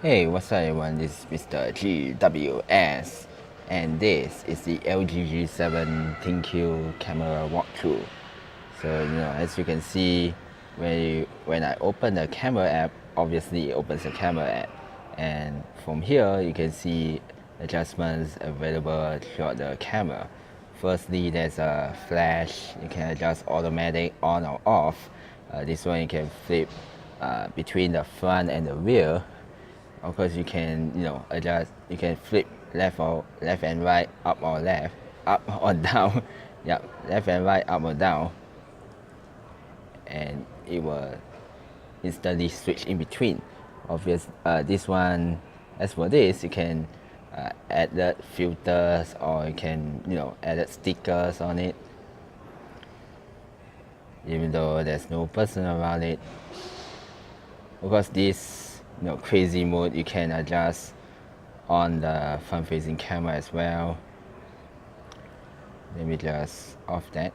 Hey, what's up everyone? This is Mr. GWS, and this is the LG G7 ThinQ camera walkthrough. So as you can see, when I open the camera app, obviously it opens the camera app, and from here you can see adjustments available throughout the camera. Firstly, there's a flash. You can adjust automatic on or off. This one you can flip between the front and the rear. Of course, you can adjust. You can flip left and right, up or left, up or down. Yep, left and right, up or down, and it will instantly switch in between. This one, as for this, you can add the filters, or you can add stickers on it, even though there's no person around it. Of course, this crazy mode you can adjust on the front facing camera as well. Let me just off that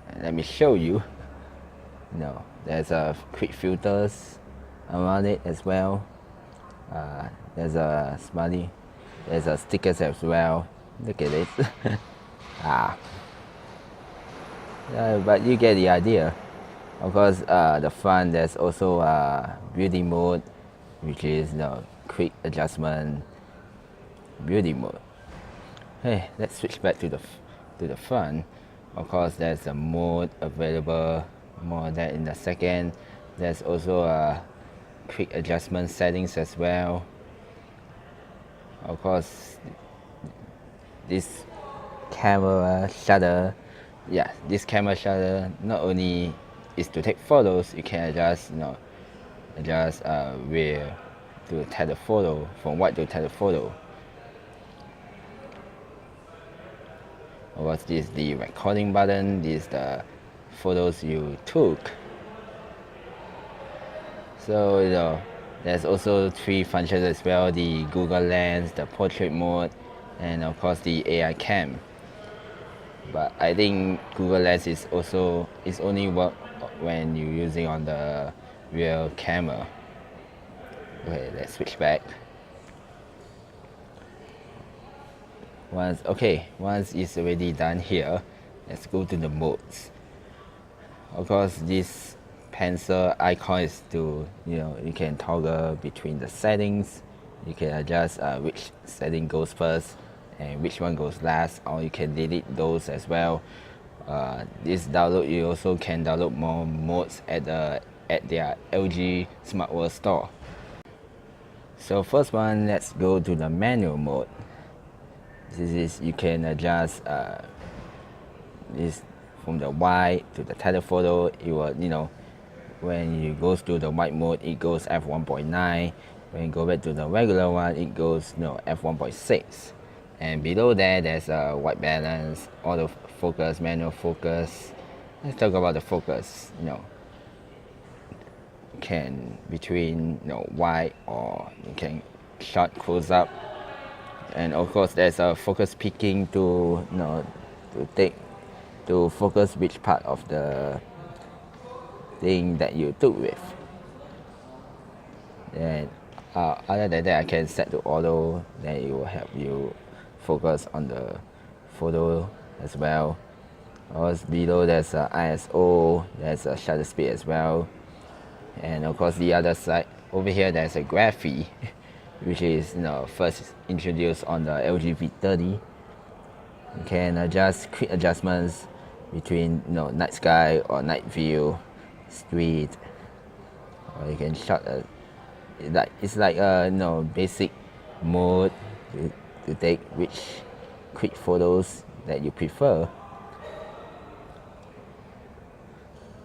and let me show you. There's a quick filters around it as well. There's a smiley, there's a stickers as well. Look at it. But you get the idea. Of course, the front there's also beauty mode, which is quick adjustment beauty mode. Hey, let's switch back to the front. Of course, there's a mode available. More of that in a second. There's also a quick adjustment settings as well. Of course, this camera shutter. This camera shutter not only is to take photos, you can adjust where to take the photo, from what to take the photo. What's this? The recording button. This is the photos you took. So there's also three functions as well: the Google Lens, the portrait mode, and of course the AI cam. But I think Google Lens is only work when you're using on the real camera. Okay, let's switch back. Once it's already done here, let's go to the modes. Of course, this pencil icon is to you can toggle between the settings. You can adjust which setting goes first and which one goes last, or you can delete those as well. This download, you also can download more modes at their LG Smart World store. So first one, let's go to the manual mode. This is, you can adjust this from the wide to the telephoto. It will when you go to the wide mode, it goes f1.9. When you go back to the regular one, it goes f1.6. And below that, there's a white balance, auto focus, manual focus. Let's talk about the focus. Can between wide, or you can short close up. And of course, there's a focus peaking to to focus which part of the thing that you took with. And other than that, I can set to auto. Then it will help you focus on the photo as well. Of below there's a ISO, there's a shutter speed as well, and of course the other side over here there's a graphy, which is first introduced on the LG V30. You can adjust quick adjustments between night sky or night view, street, or you can shot it's like a basic mode to take which quick photos that you prefer.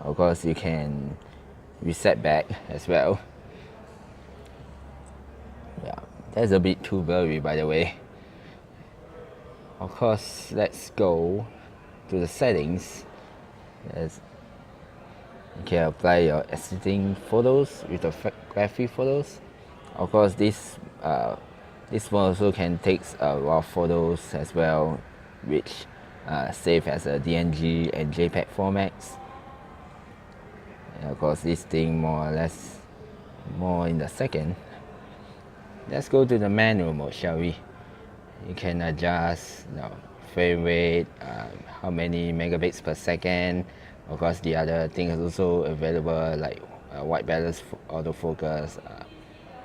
Of course, you can reset back as well. That's a bit too blurry, by the way. Of course, let's go to the settings. You can apply your existing photos with the graphic photos. Of course, this one also can take raw photos as well, which save as a DNG and JPEG formats. And of course, this thing more or less more in a second. Let's go to the manual mode, shall we? You can adjust, frame rate, how many megabits per second. Of course, the other things also available like white balance autofocus,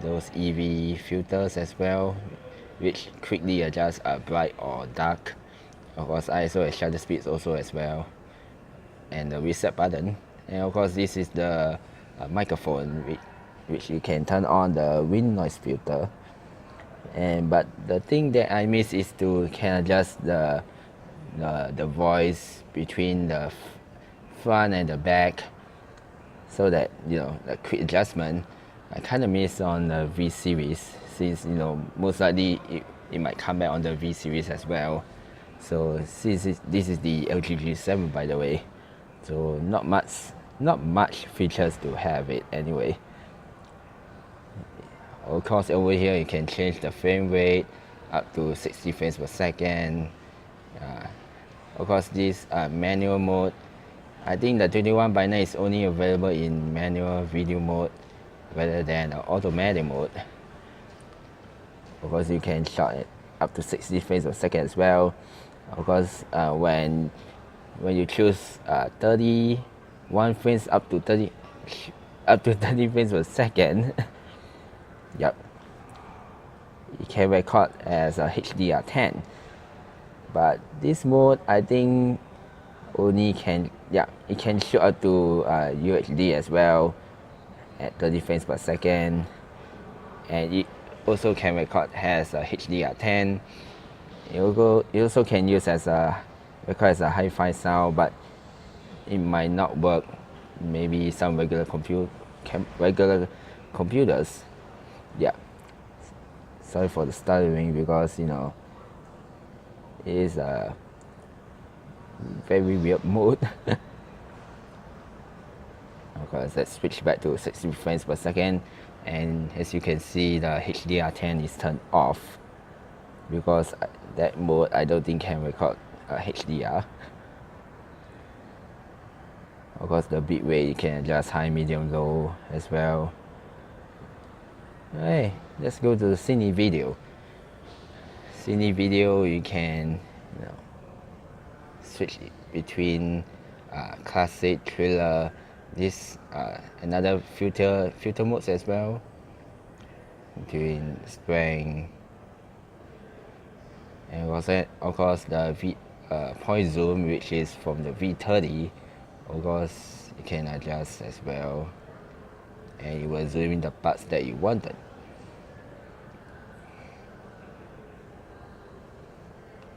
those EV filters as well, which quickly adjust bright or dark. Of course, ISO and shutter speeds also as well, and the reset button. And of course, this is the microphone, which you can turn on the wind noise filter. But the thing that I miss is to can adjust the voice between the front and the back, so that the quick adjustment I kind of miss on the V series, since most likely it might come back on the V series as well. So this is the LG G7, by the way, so not much features to have it anyway. Of course, over here you can change the frame rate up to 60 frames per second. Of course, this manual mode, I think the 21:9 is only available in manual video mode rather than automatic mode. Of course, you can shot it up to 60 frames per second as well. Of course, when you choose 31 frames up to 30 frames per second, yep, it can record as a HDR10. But this mode, I think, only can, it can shoot up to UHD as well at 30 frames per second, and it also can record as a HDR10. It also can use as a record as a hi-fi sound, but it might not work maybe some regular computers. Yeah, sorry for the stuttering, because it is a very weird mode. Okay, let's switch back to 60 frames per second, and as you can see, the HDR10 is turned off, because that mode I don't think can record HDR. Of course, the bitrate you can adjust high, medium, low as well. Hey, let's go to the Cine Video. Cine Video, you can switch between classic, thriller, this another filter modes as well, between strength, and also of course the point zoom, which is from the V30. Of course, you can adjust as well, and it will zoom in the parts that you wanted.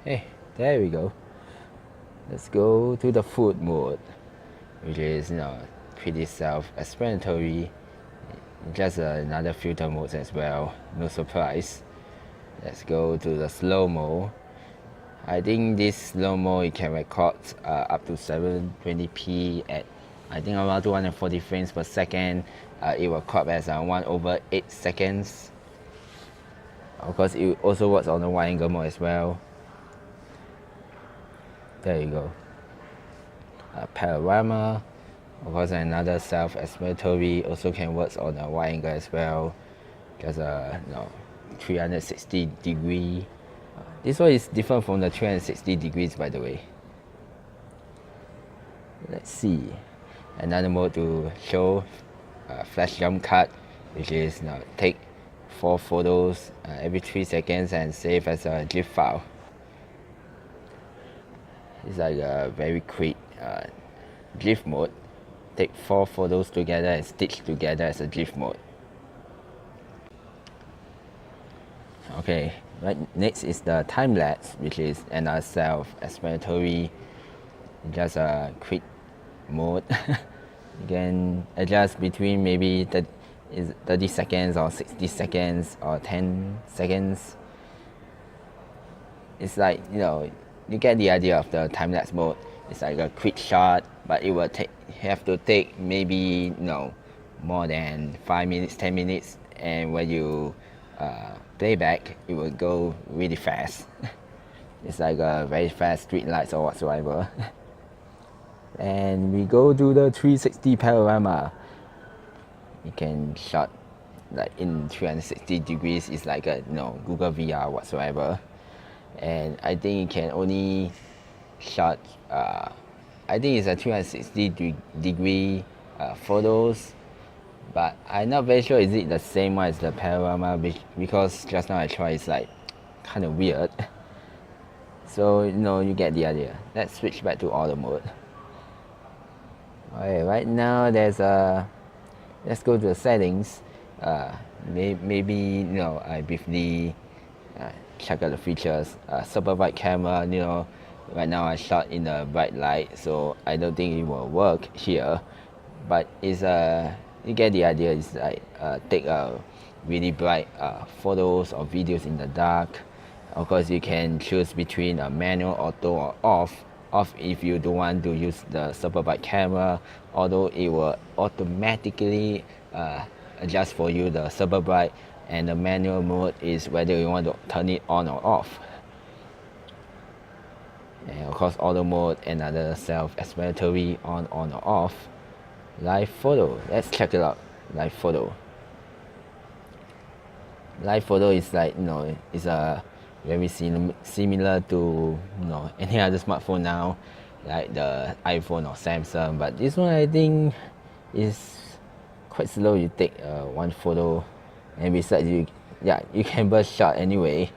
Hey, there we go. Let's go to the food mode, which is pretty self-explanatory. Just another filter mode as well, no surprise. Let's go to the slow-mo. I think this slow-mo, it can record up to 720p at I think around 240 frames per second. It will crop as 1/8 seconds. Of course, it also works on the wide angle mode as well. There you go. Panorama, of course, another self-explanatory, also can work on a wide angle as well. Just 360 degree. This one is different from the 360 degrees, by the way. Let's see. Another mode to show flash jump cut, which is take 4 photos every 3 seconds and save as a GIF file. It's like a very quick GIF mode. Take 4 photos together and stitch together as a GIF mode. Okay, right, next is the time lapse, which is another self-explanatory, just a quick mode. You can adjust between maybe 30 seconds or 60 seconds or 10 seconds. It's like, you get the idea of the time-lapse mode. It's like a quick shot, but it will have to take maybe more than 5 minutes, 10 minutes, and when you play back, it will go really fast. It's like a very fast street lights or whatsoever. And we go to the 360 panorama. You can shot like in 360 degrees. It's like a Google VR whatsoever, and I think it can only shot. I think it's a 360 degree photos, but I'm not very sure is it the same one as the panorama because just now I tried, it's like kind of weird. So you get the idea. Let's switch back to auto mode. Alright, right now there's let's go to the settings. Maybe I briefly check out the features. Super bright camera. Right now I shot in a bright light, so I don't think it will work here. But it's you get the idea. It's like take really bright photos or videos in the dark. Of course, you can choose between a manual, auto, or off. Off if you don't want to use the super bright camera, although it will automatically adjust for you the super bright, and the manual mode is whether you want to turn it on or off. And of course, auto mode, another self-explanatory on or off. Live photo, let's check it out. Live photo. Live photo is like it's a very similar to any other smartphone now, like the iPhone or Samsung. But this one I think is quite slow. You take one photo, and besides you can burst shot anyway.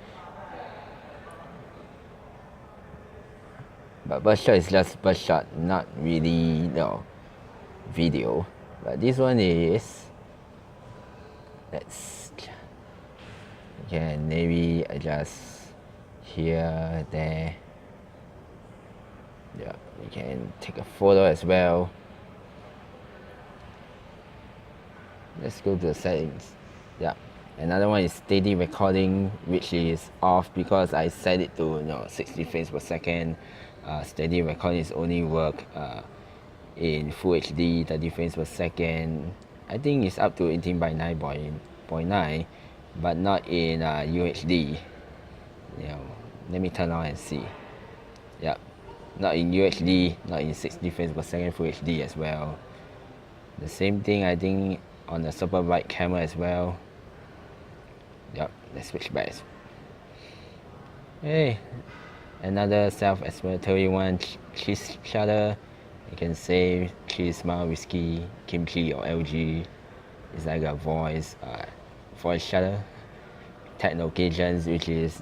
But burst shot is just burst shot, not really video. But this one is, you can maybe adjust here, there. Yeah, you can take a photo as well. Let's go to the settings. Yeah, another one is steady recording, which is off because I set it to 60 frames per second. Steady recording is only work in Full HD, 30 frames per second. I think it's up to 18 by 9.9, but not in UHD. Let me turn on and see. Yep, not in UHD, not in 60 frames per second Full HD as well. The same thing I think on the super bright camera as well. Yep, let's switch back. Hey, another self-explanatory one, cheese shutter. You can say cheese, smile, whiskey, kimchi, or LG. It's like a voice shutter. Tag locations, which is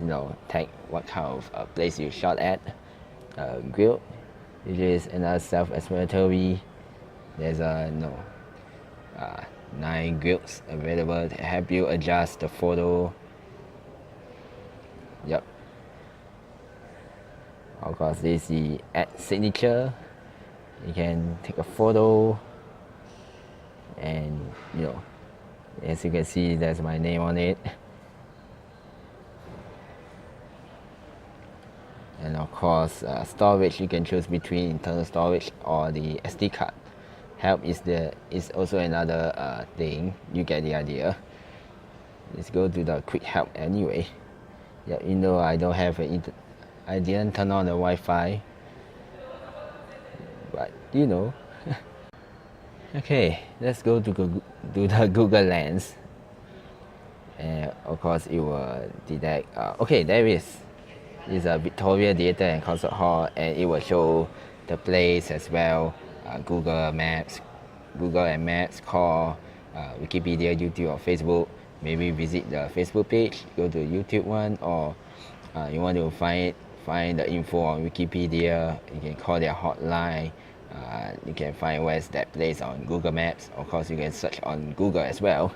tag what kind of place you shot at. Grill, which is another self-explanatory. There's 9 grills available to help you adjust the photo. Yep. Of course, this is the add signature. You can take a photo, and as you can see, there's my name on it. And of course, storage, you can choose between internal storage or the SD card. Help is also another thing. You get the idea. Let's go to the quick help anyway. Yeah, I don't have I didn't turn on the Wi-Fi, but Okay, let's go to the Google Lens, and of course it will detect. Okay, there is. It's a Victoria Theatre and Concert Hall, and it will show the place as well. Google Maps, Google and Maps, call Wikipedia, YouTube, or Facebook. Maybe visit the Facebook page, go to YouTube one, or you want to find the info on Wikipedia. You can call their hotline. You can find where's that place on Google Maps. Of course, you can search on Google as well,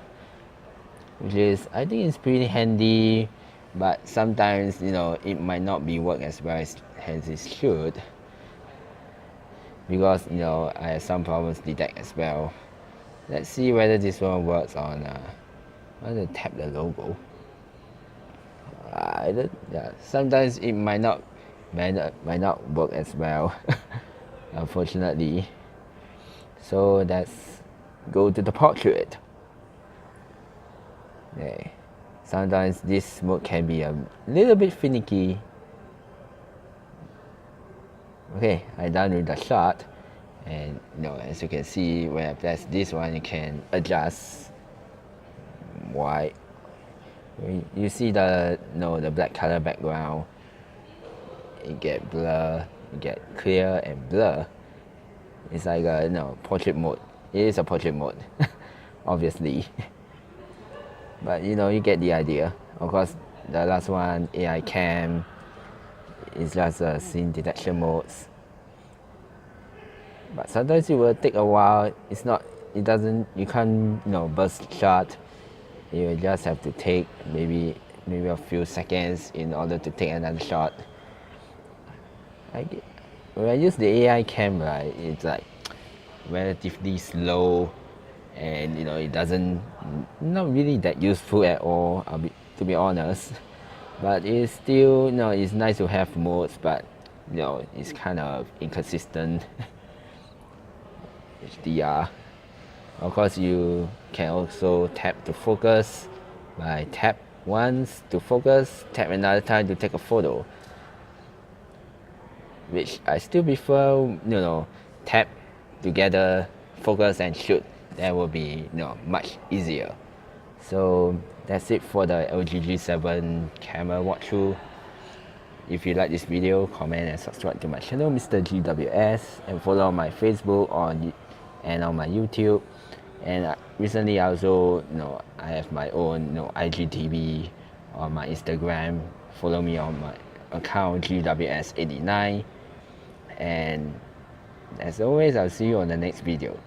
which is I think it's pretty handy. But sometimes it might not be work as well as it should, because I have some problems detect as well. Let's see whether this one works on I'm going to tap the logo. Sometimes it might not work as well unfortunately. So let's go to the portrait. Okay. Sometimes this mode can be a little bit finicky. Okay, I'm done with the shot, and as you can see, when I press this one, you can adjust white. You see the the black color background. It get blur, you get clear and blur. It's like a portrait mode. It is a portrait mode, obviously. But you get the idea. Of course, the last one, AI cam, is just a scene detection modes. But sometimes it will take a while. You can't burst shot. You just have to take maybe a few seconds in order to take another shot. When I use the AI cam, right, it's like relatively slow, and it doesn't not really that useful at all. To be honest, but it's still it's nice to have modes, but it's kind of inconsistent. HDR. Of course, you can also tap to focus. By tap once to focus, tap another time to take a photo. Which I still prefer, tap together, focus and shoot. That will be much easier. So that's it for the LG G7 camera walkthrough. If you like this video, comment and subscribe to my channel, Mr. GWS, and follow my Facebook and on my YouTube. And recently I also I have my own IGTV on my Instagram. Follow me on my account GWS89. And as always, I'll see you on the next video.